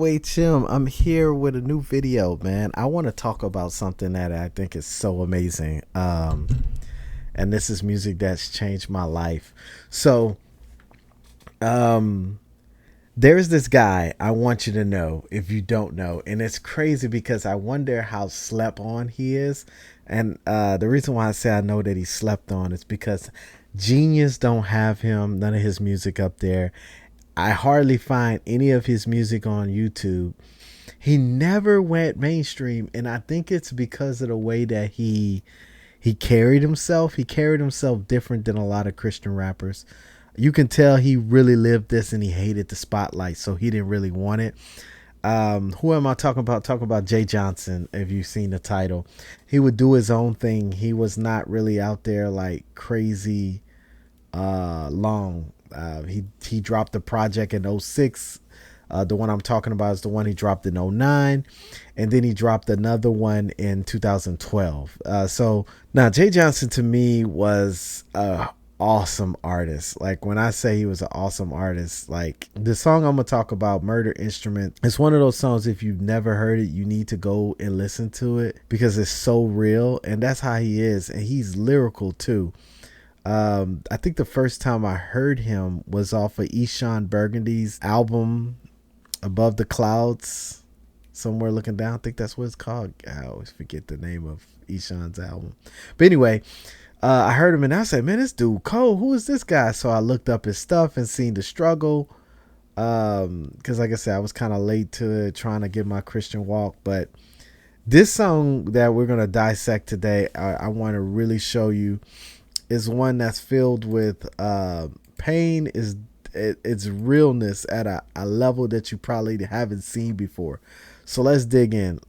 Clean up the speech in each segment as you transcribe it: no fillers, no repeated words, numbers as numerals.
OHM. I'm here with a new video, man. I want to talk about something that I think is so amazing. And this is music that's changed my life. So, um, there's this guy I want you to know if you don't know. And it's crazy because I wonder how slept on he is. And the reason why I say I know that he slept on is because Genius don't have him, none of his music up there. I hardly find any of his music on YouTube. He never went mainstream, and I think it's because of the way that he carried himself. He carried himself different than a lot of Christian rappers. You can tell he really lived this and he hated the spotlight, so he didn't really want it. Who am I talking about? Talking about Jay Johnson. If you've seen the title, he would do his own thing. He was not really out there like crazy long. He dropped the project in 06. The one I'm talking about is the one he dropped in 09, and then he dropped another one in 2012. So now Jay Johnson to me was a awesome artist. Like when I say he was an awesome artist, like the song I'm gonna talk about, Murder Instrument, it's one of those songs, if you've never heard it, you need to go and listen to it because it's so real, and that's how he is, and he's lyrical too. I think the first time I heard him was off of Eshawn Burgundy's album Above the Clouds, Somewhere Looking Down. I think that's what it's called. I always forget the name of Eshawn's album. But anyway, I heard him and I said, man, this dude cold. Who is this guy? So I looked up his stuff and seen the struggle. Because like I said, I was kind of late to it, trying to get my Christian walk. But this song that we're going to dissect today, I want to really show you, is one that's filled with pain, it's realness at a level that you probably haven't seen before. So let's dig in.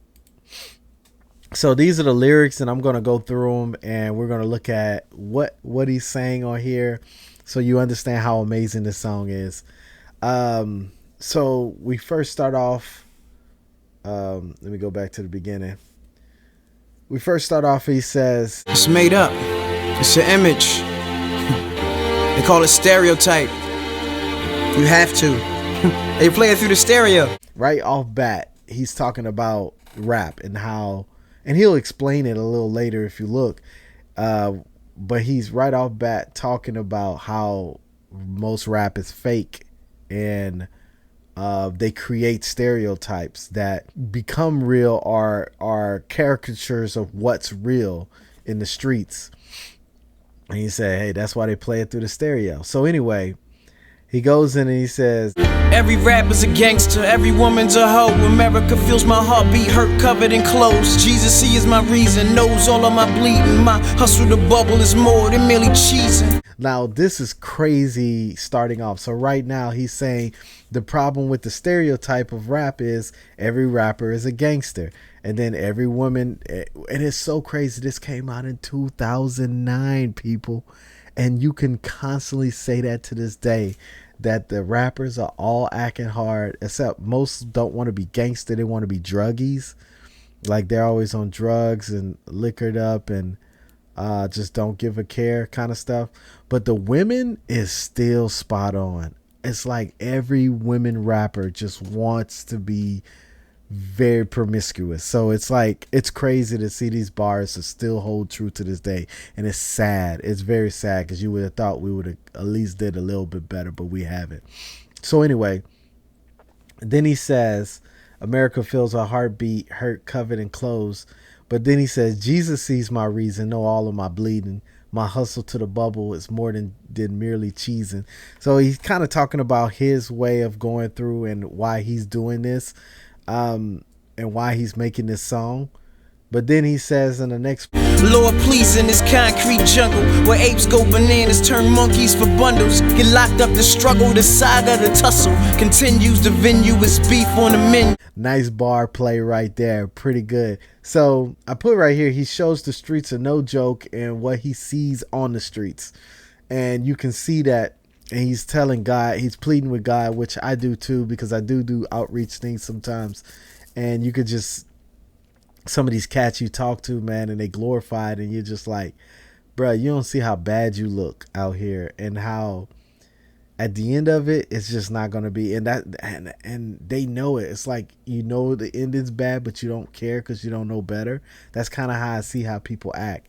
So these are the lyrics, and I'm going to go through them, and we're going to look at what he's saying on here so you understand how amazing this song is. So we first start off, let me go back to the beginning. We first start off, he says, it's made up. It's an image. They call it stereotype. You have to. They play it through the stereo. Right off bat, he's talking about rap and how, and he'll explain it a little later if you look. But he's right off bat talking about how most rap is fake, and they create stereotypes that become real, are caricatures of what's real in the streets. And he said, hey, that's why they play it through the stereo. So anyway, he goes in and he says, every rapper's a gangster, every woman's a hoe. America feels my heartbeat, hurt, covered in clothes. Jesus, he is my reason, knows all of my bleeding. My hustle to bubble is more than merely cheesing. Now, this is crazy starting off. So right now he's saying the problem with the stereotype of rap is every rapper is a gangster. And then every woman, and it's so crazy. This came out in 2009, people. And you can constantly say that to this day, that the rappers are all acting hard, except most don't want to be gangster. They want to be druggies. Like they're always on drugs and liquored up and just don't give a care kind of stuff. But the women is still spot on. It's like every women rapper just wants to be very promiscuous. So it's like, it's crazy to see these bars that still hold true to this day. And it's sad. It's very sad because you would have thought we would have at least did a little bit better, but we haven't. So anyway, then he says, America feels a heartbeat, hurt, covered in clothes. But then he says, Jesus sees my reason, know all of my bleeding. My hustle to the bubble is more than merely cheesing. So he's kind of talking about his way of going through and why he's doing this, and why he's making this song. But then he says in the next, Lord, please, in this concrete jungle where apes go bananas, turn monkeys for bundles, get locked up, the struggle, the saga, the tussle continues. The venue is beef on the menu. Nice bar play right there. Pretty good. So I put right here, he shows the streets are no joke and what he sees on the streets. And you can see that. And he's telling God, he's pleading with God, which I do too, because I do outreach things sometimes. And you could just, some of these cats you talk to, man, and they glorify it, and you're just like, bro, you don't see how bad you look out here and how at the end of it, it's just not gonna be. And they know it. It's like, you know, the ending's bad, but you don't care because you don't know better. That's kind of how I see how people act.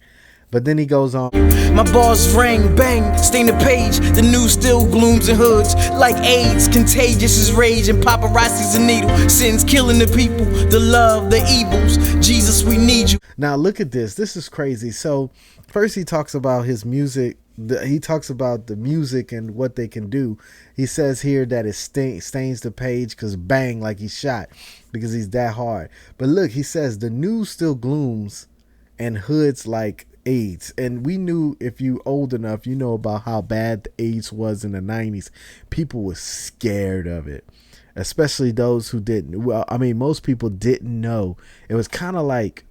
But then he goes on. My bars ring, bang, stain the page. The news still glooms in hoods like AIDS. Contagious is rage and paparazzi's a needle. Sins killing the people, the love, the evils. Jesus, we need you. Now look at this. This is crazy. So first he talks about his music. He talks about the music and what they can do. He says here that it stains the page because bang, like he's shot because he's that hard. But look, he says the news still glooms and hoods like AIDS. And we knew, if you old enough, you know about how bad the AIDS was in the 90s. People were scared of it, especially those who didn't. Well, I mean, most people didn't know. It was kind of like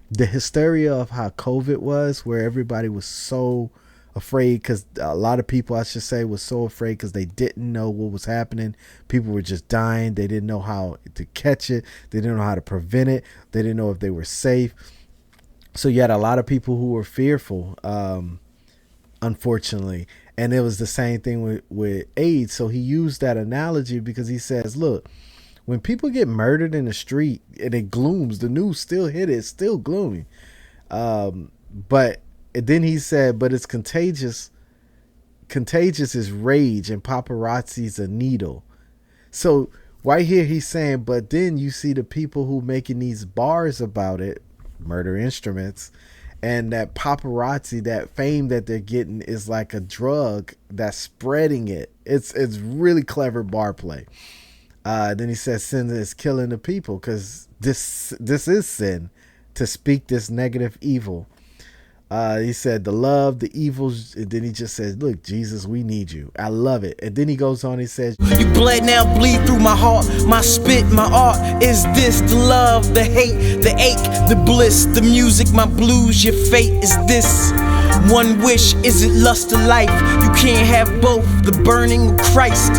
the hysteria of how COVID was, where everybody was so afraid, because a lot of people, I should say, was so afraid because they didn't know what was happening. People were just dying. They didn't know how to catch it. They didn't know how to prevent it. They didn't know if they were safe. So you had a lot of people who were fearful, unfortunately. And it was the same thing with AIDS. So he used that analogy because he says, look, when people get murdered in the street and it glooms, the news still hit it. It's still gloomy. But then he said, but it's contagious. Contagious is rage and paparazzi's a needle. So right here he's saying, but then you see the people who making these bars about it, Murder Instruments, and that paparazzi, that fame that they're getting is like a drug that's spreading it. It's really clever bar play. Then he says sin is killing the people, because this is sin, to speak this negative evil. He said the love, the evils, and then he just says, look, Jesus, we need you. I love it. And then he goes on, he says, you bled, now bleed through my heart, my spit, my art. Is this the love, the hate, the ache, the bliss, the music, my blues, your fate? Is this one wish? Is it lust of life? You can't have both, the burning of Christ.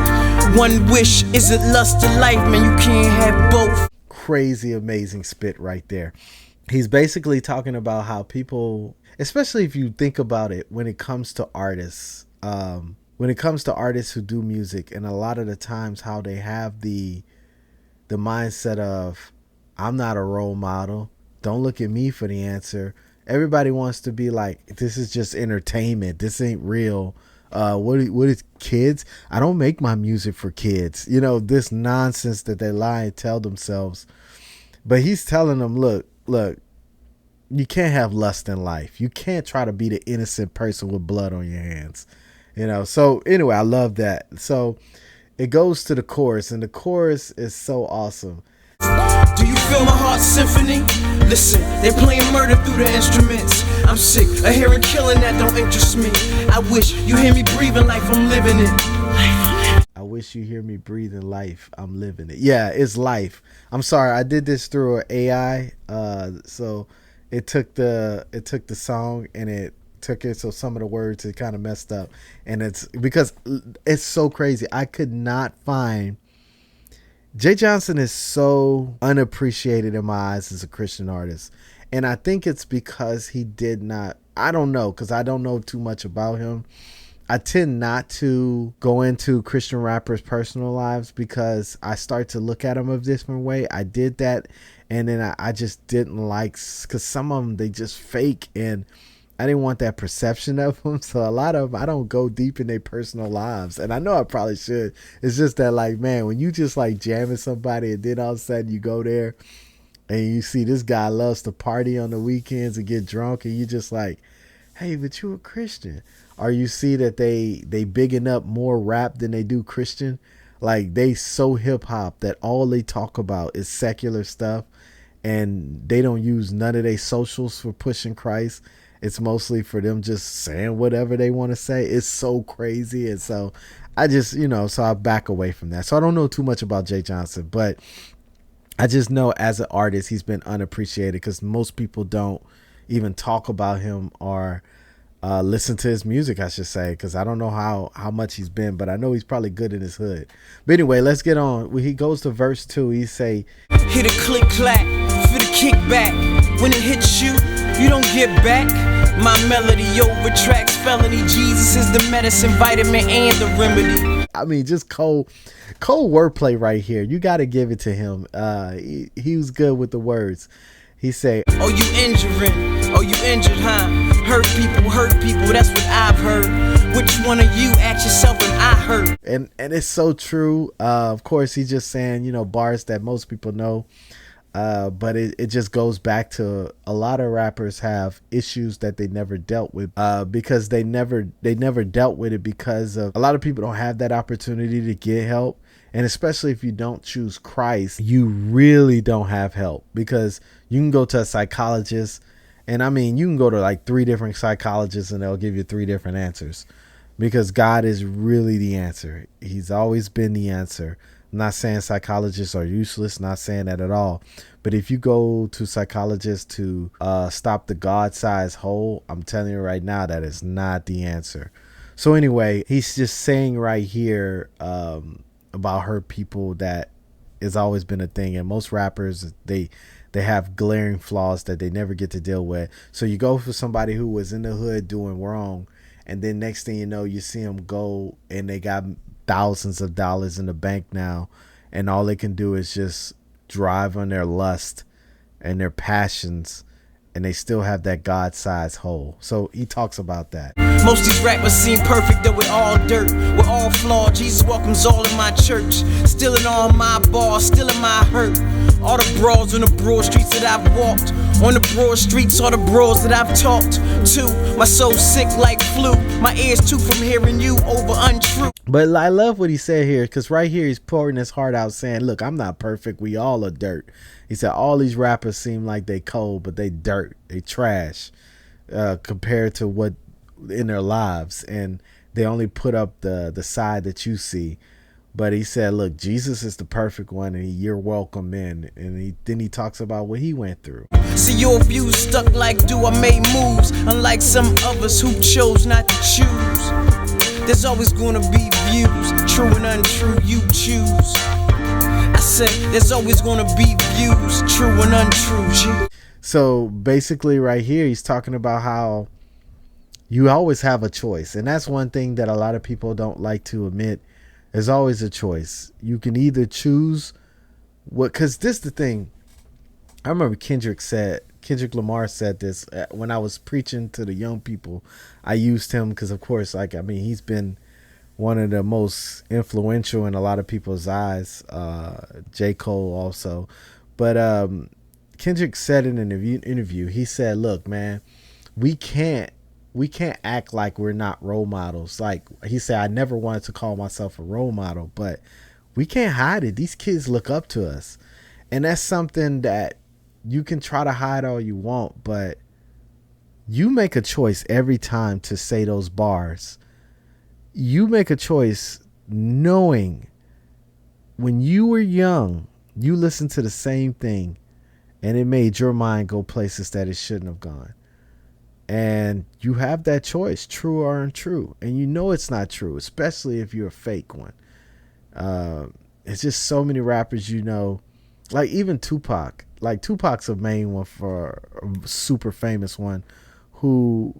One wish, is it lust of life? Man, you can't have both. Crazy, amazing spit right there. He's basically talking about how people, especially if you think about it, when it comes to artists, who do music, and a lot of the times how they have the mindset of, I'm not a role model. Don't look at me for the answer. Everybody wants to be like, this is just entertainment. This ain't real. What is kids? I don't make my music for kids. You know, this nonsense that they lie and tell themselves. But he's telling them, look, you can't have lust in life. You can't try to be the innocent person with blood on your hands. You know, so anyway, I love that. So it goes to the chorus, and the chorus is so awesome. Do you feel my heart's symphony? Listen, they're playing murder through the instruments. I'm sick of hearing killing that don't interest me. I wish you hear me breathing life, I'm living it. I wish you hear me breathing life, I'm living it. Yeah, it's life. I'm sorry, I did this through an AI. So it took the song and it took it, so some of the words it kind of messed up. And it's because it's so crazy. I could not find. Jay Johnson is so unappreciated in my eyes as a Christian artist. And I think it's because he did not, I don't know, because I don't know too much about him. I tend not to go into Christian rappers' personal lives because I start to look at them a different way. I did that, and then I just didn't like, because some of them, they just fake, and I didn't want that perception of them. So a lot of them, I don't go deep in their personal lives. And I know I probably should. It's just that, like, man, when you just like jamming somebody and then all of a sudden you go there and you see this guy loves to party on the weekends and get drunk, and you just like, hey, but you a Christian. Or you see that they bigging up more rap than they do Christian. Like, they so hip hop that all they talk about is secular stuff, and they don't use none of their socials for pushing Christ. It's mostly for them just saying whatever they want to say. It's so crazy. And so I just, so I back away from that. So I don't know too much about Jay Johnson, but I just know as an artist, he's been unappreciated because most people don't even talk about him or listen to his music, I should say, because I don't know how much he's been, but I know he's probably good in his hood. But anyway, let's get on. When he goes to verse 2, he say, hit a click clack for the kickback. When it hits you, you don't get back. My melody over tracks felony. Jesus is the medicine, vitamin, and the remedy. I mean, just cold wordplay right here. You got to give it to him. He was good with the words. He say, "Oh, you injuring? Oh, you injured, huh? Hurt people. That's what I've heard. Which one of you ask yourself and I hurt?" And it's so true. Of course, he's just saying, you know, bars that most people know. But it just goes back to a lot of rappers have issues that they never dealt with, because they never dealt with it, because of a lot of people don't have that opportunity to get help. And especially if you don't choose Christ, you really don't have help, because you can go to a psychologist, and I mean, you can go to like 3 different psychologists and they'll give you 3 different answers, because God is really the answer. He's always been the answer. I'm not saying psychologists are useless, not saying that at all. But if you go to psychologists to stop the God-sized hole, I'm telling you right now, that is not the answer. So anyway, he's just saying right here about hurt people, that has always been a thing. And most rappers, they have glaring flaws that they never get to deal with. So you go for somebody who was in the hood doing wrong, and then next thing you know, you see them go and they got thousands of dollars in the bank now, and all they can do is just drive on their lust and their passions, and they still have that God-sized hole. So he talks about that. Most these rappers seem perfect, though we're all dirt. We're all flawed. Jesus welcomes all in my church. Stealing all my bars, stealing my hurt. All the brawls on the broad streets that I've walked. On the broad streets, all the brawls that I've talked to. My soul sick like flu. My ears too from hearing you over untrue. But I love what he said here, because right here he's pouring his heart out, saying, look, I'm not perfect. We all are dirt. He said all these rappers seem like they cold, but they dirt. They trash compared to what in their lives, and they only put up the side that you see. But he said, look, Jesus is the perfect one, and you're welcome in. And then he talks about what he went through. See, your views stuck like do I made moves, unlike some others who chose not to choose. There's always gonna be views, true and untrue, you choose. I said there's always gonna be views, true and untrue, G. So basically right here he's talking about how you always have a choice. And that's one thing that a lot of people don't like to admit. There's always a choice. You can either choose what, because this is the thing. I remember Kendrick Lamar said this when I was preaching to the young people. I used him because, of course, like, I mean, he's been one of the most influential in a lot of people's eyes. J. Cole also. But Kendrick said in an interview, he said, look, man, we can't act like we're not role models. Like he said, I never wanted to call myself a role model, but we can't hide it. These kids look up to us. And that's something that you can try to hide all you want, but you make a choice every time to say those bars. You make a choice knowing when you were young, you listened to the same thing and it made your mind go places that it shouldn't have gone. And you have that choice, true or untrue. And you know it's not true, especially if you're a fake one. It's just so many rappers, you know, like even Tupac. Like Tupac's a main one, for a super famous one, who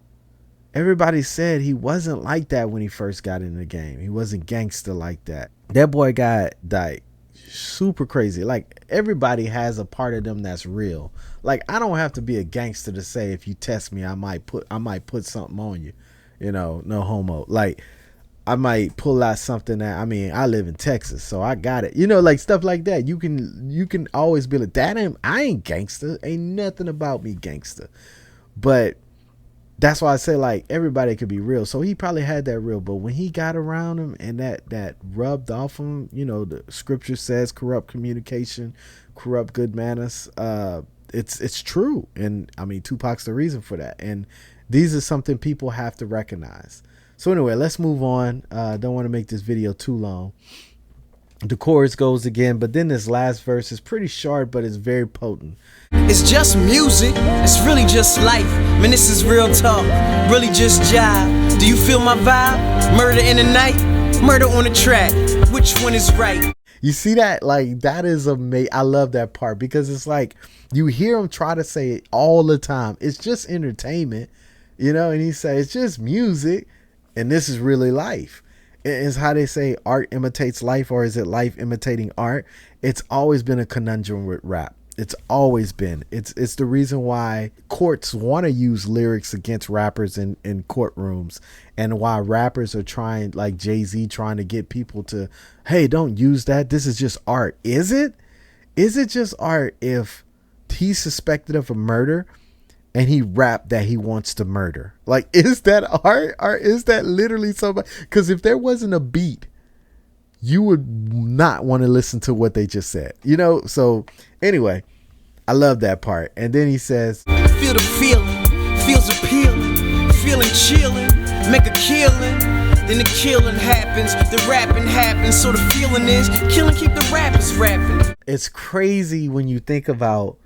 everybody said he wasn't like that when he first got in the game. He wasn't gangster like that. That boy got like super crazy. Like everybody has a part of them that's real. Like I don't have to be a gangster to say if you test me, I might put something on you. You know, no homo. Like I might pull out something that, I mean, I live in Texas, so I got it. You know, like stuff like that. You can always be like, I ain't gangster. Ain't nothing about me gangster. But that's why I say, like, everybody could be real. So he probably had that real. But when he got around him and that rubbed off him, you know, the scripture says corrupt communication, corrupt good manners. It's true. And I mean, Tupac's the reason for that. And these are something people have to recognize. So anyway, let's move on. Don't want to make this video too long. The chorus goes again, but then this last verse is pretty short, but it's very potent. It's just music. It's really just life. Man, this is real talk. Really just jive. Do you feel my vibe? Murder in the night, murder on the track. Which one is right? You see that? Like, that is amazing. I love that part because it's like you hear him try to say it all the time. It's just entertainment, you know, and he says it's just music. And this is really life. Is how they say art imitates life, or is it life imitating art? It's always been a conundrum with rap. It's always been. It's the reason why courts want to use lyrics against rappers in courtrooms, and why rappers are trying, like Jay-Z, trying to get people to, hey, don't use that. This is just art. Is it? Is it just art if he's suspected of a murder and he rapped that he wants to murder? Like, is that art, or is that literally somebody? Because if there wasn't a beat, you would not want to listen to what they just said, you know? So anyway, I love that part. And then he says, Feel the feeling, feels appealing, feeling chilling, make a killing. Then the killing happens, the rapping happens. So the feeling is killing, keep the rappers rapping. It's crazy when you think about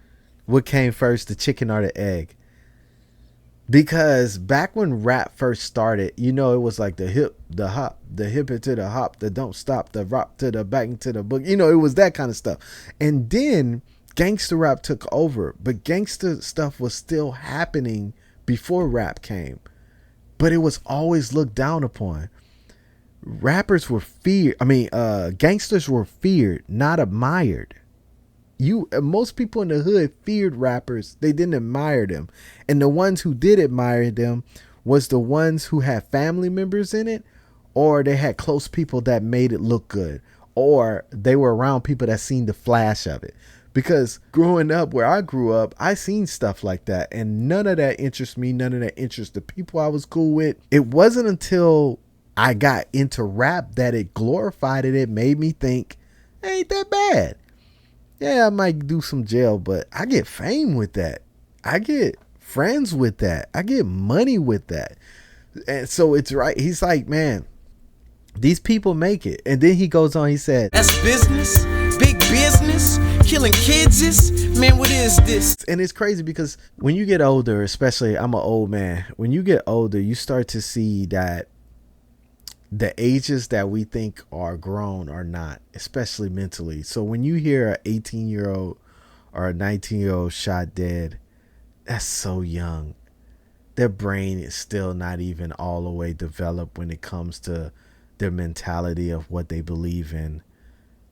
what came first, the chicken or the egg. Because back when rap first started, you know, it was like the hip, the hop, the hip it to the hop, the don't stop, the rock to the back into the book. You know, it was that kind of stuff. And then gangster rap took over, but gangster stuff was still happening before rap came. But it was always looked down upon. Rappers were feared. Gangsters were feared, not admired. Most people in the hood feared rappers. They didn't admire them. And the ones who did admire them was the ones who had family members in it, or they had close people that made it look good, or they were around people that seen the flash of it. Because growing up where I grew up, I seen stuff like that, and none of that interests me. None of that interests the people I was cool with. It wasn't until I got into rap that it glorified it. It made me think, ain't that bad. Yeah, I might do some jail, but I get fame with that. I get friends with that. I get money with that. And so it's right. He's like, man, these people make it. And then he goes on, he said, that's business, big business, killing kids is, man, what is this? And it's crazy because when you get older, especially I'm an old man, when you get older, you start to see that the ages that we think are grown are not, especially mentally. So when you hear an 18-year-old or a 19-year-old shot dead, that's so young. Their brain is still not even all the way developed when it comes to their mentality of what they believe in.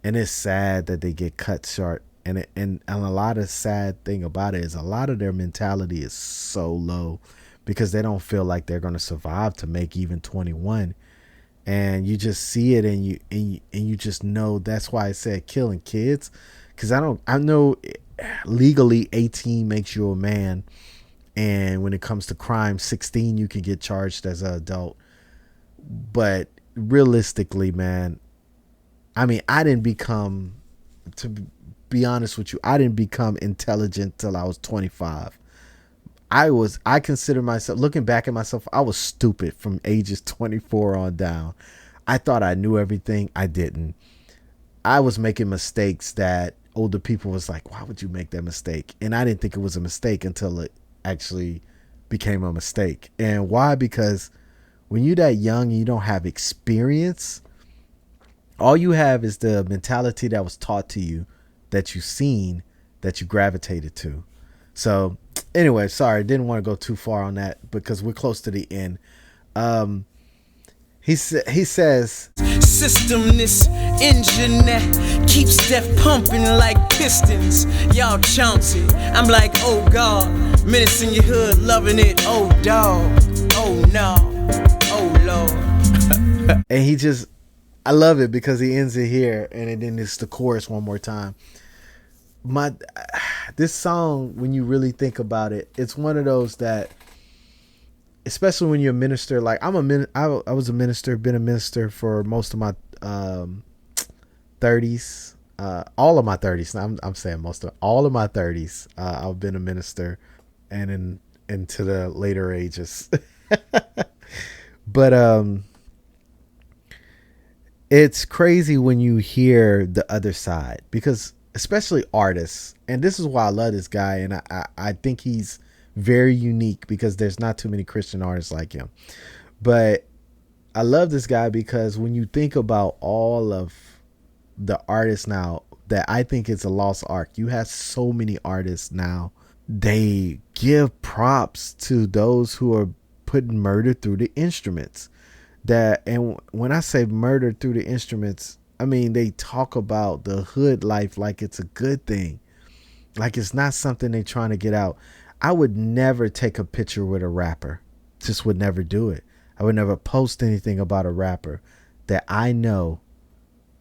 And it's sad that they get cut short. And a lot of sad thing about it is a lot of their mentality is so low because they don't feel like they're going to survive to make even 21. And you just see it, and you just know. That's why I said killing kids, because I know legally 18 makes you a man, and when it comes to crime, 16 you can get charged as an adult. But realistically, man, I mean, to be honest with you, I didn't become intelligent till I was 25. I consider myself, looking back at myself, I was stupid from ages 24 on down. I thought I knew everything. I didn't. I was making mistakes that older people was like, why would you make that mistake? And I didn't think it was a mistake until it actually became a mistake. And why? Because when you're that young and you don't have experience, all you have is the mentality that was taught to you, that you've seen, that you gravitated to. So anyway, sorry, didn't want to go too far on that because we're close to the end. He says, System, this engine that keeps death pumping like pistons. Y'all Chauncey, I'm like, oh God, minutes in your hood, loving it. Oh dog, oh no, oh Lord. And I love it because he ends it here, and then it's the chorus one more time. This song, when you really think about it, it's one of those that, especially when you're a minister, like I was a minister, been a minister for most of my 30s, all of my 30s. I'm saying all of my 30s. I've been a minister, and into the later ages. But it's crazy when you hear the other side, because especially artists, and this is why I love this guy, and I think he's very unique because there's not too many Christian artists like him. But I love this guy because when you think about all of the artists now, that I think it's a lost art. You have so many artists now. They give props to those who are putting murder through the instruments. that, and when I say murder through the instruments, I mean they talk about the hood life like it's a good thing, like it's not something they trying to get out. I would never take a picture with a rapper. Just would never do it. I would never post anything about a rapper that I know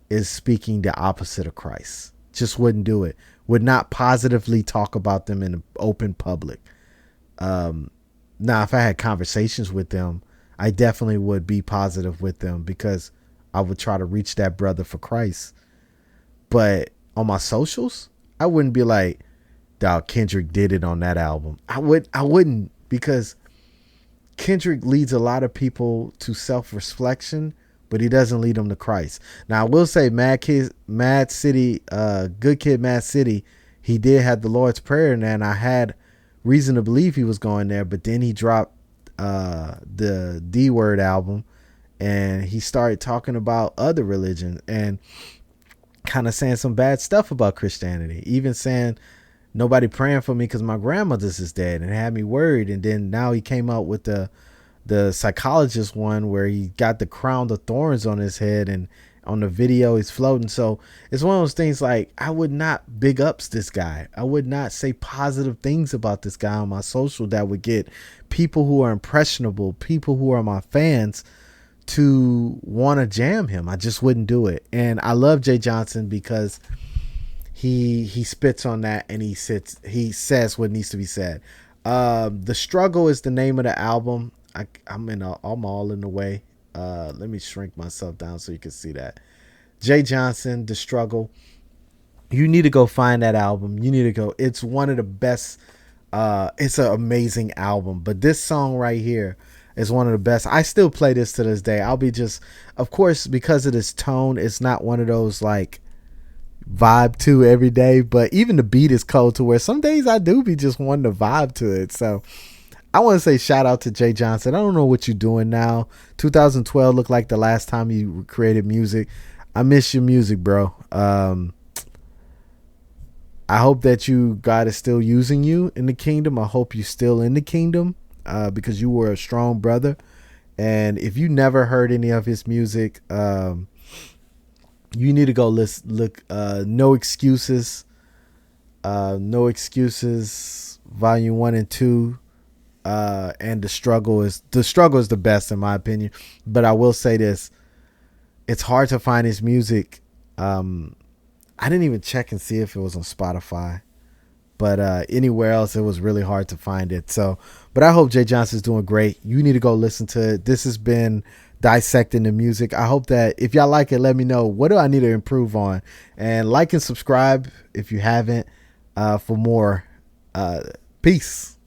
is speaking the opposite of Christ. Just wouldn't do it. Would not positively talk about them in the open public. Now, if I had conversations with them, I definitely would be positive with them because I would try to reach that brother for Christ. But on my socials, I wouldn't be like, dog, Kendrick did it on that album. I wouldn't, because Kendrick leads a lot of people to self-reflection, but he doesn't lead them to Christ. Now, I will say, Mad City, Good Kid, Mad City, he did have the Lord's Prayer in there, and I had reason to believe he was going there. But then he dropped the D Word album, and he started talking about other religions and kind of saying some bad stuff about Christianity, even saying nobody praying for me because my grandmother's is dead, and had me worried. And then now he came out with the psychologist one where he got the crown of thorns on his head, and on the video he's floating. So it's one of those things, like, I would not big ups this guy. I would not say positive things about this guy on my social that would get people who are impressionable, people who are my fans, to want to jam him. I just wouldn't do it. And I love Jay Johnson because he spits on that, and he says what needs to be said. The Struggle is the name of the album. I'm all in the way. Let me shrink myself down so you can see that. Jay Johnson, The Struggle. You need to go find that album. You need to go. It's one of the best. It's an amazing album. But this song right here is one of the best. I still play this to this day. I'll be just, of course, because of this tone, it's not one of those like vibe to every day. But even the beat is cold to where some days I do be just wanting to vibe to it. So I want to say shout out to Jay Johnson. I don't know what you're doing now. 2012 looked like the last time you created music. I miss your music, bro. I hope that God is still using you in the kingdom. I hope you're still in the kingdom because you were a strong brother. And if you never heard any of his music, you need to go look. No Excuses. No Excuses, Volume 1 and 2. And the struggle is the best in my opinion. But I will say this, it's hard to find his music. I didn't even check and see if it was on Spotify, but anywhere else it was really hard to find it. So, but I hope Jay Johnson's doing great. You need to go listen to it. This has been Dissecting the Music. I hope that if y'all like it, let me know, what do I need to improve on, and like and subscribe if you haven't, for more. Peace.